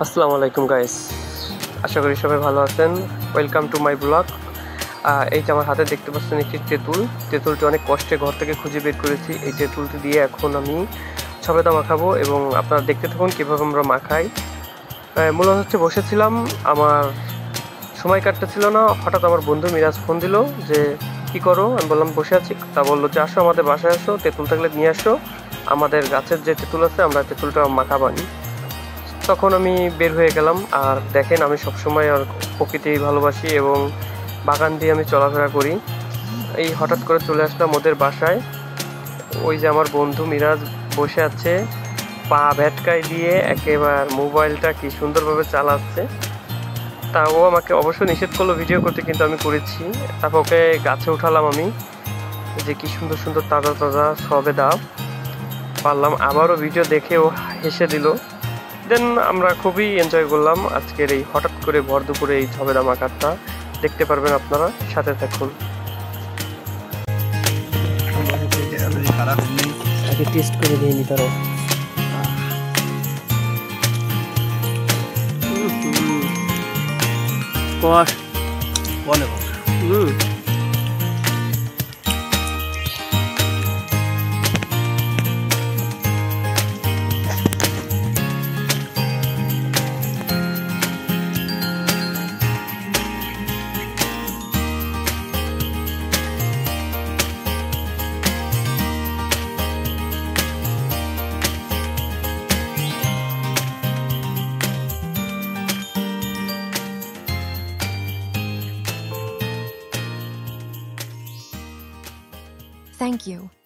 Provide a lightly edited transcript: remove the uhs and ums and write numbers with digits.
আসসালামু আলাইকুম গাইস, আশা করি সবাই ভালো আছেন। Welcome to my blog. এই যে আমার হাতে দেখতে পাচ্ছেন একটি তেঁতুলটি অনেক কষ্টে ঘর থেকে খুঁজে বের করেছি। এই তেঁতুলটি দিয়ে এখন আমি সবেদা মাখাবো এবং আপনারা দেখতে থাকুন কীভাবে আমরা মাখাই। মূলত হচ্ছে বসেছিলাম, আমার সময় কাটতেছিল না, হঠাৎ আমার বন্ধু মিরাজ ফোন দিল যে কি করো। আমি বললাম বসে আছি। তা বললো যে আসো আমাদের বাসায় আসো, তেঁতুল থাকলে নিয়ে আসো, আমাদের গাছের যে তেঁতুল আছে আমরা তেঁতুলটা মাখাবানি। তখন আমি বের হয়ে গেলাম। আর দেখেন, আমি সবসময় আর প্রকৃতি ভালোবাসি এবং বাগান দিয়ে আমি চলাফেরা করি। এই হঠাৎ করে চলে আসলাম ওদের বাসায়। ওই যে আমার বন্ধু মিরাজ বসে আছে, পা ভেটকায় দিয়ে একেবারে মোবাইলটা কি সুন্দরভাবে চালাচ্ছে। তা ও আমাকে অবশ্য নিষেধ করলো ভিডিও করতে, কিন্তু আমি করেছি। তারপর ওকে গাছে উঠালাম আমি, যে কি সুন্দর সুন্দর তাজা তাজা সবেদা পারলাম। আবারও ভিডিও দেখে ও হেসে দিল। দেন আমরা খুবই এনজয় করলাম আজকের এই হঠাৎ করে ভর দুপুরে এই সবেদা মাখাটা। দেখতে পারবেন আপনারা, সাথে থাকুন। আগে টেস্ট করে দিয়ে নি তারও। Thank you.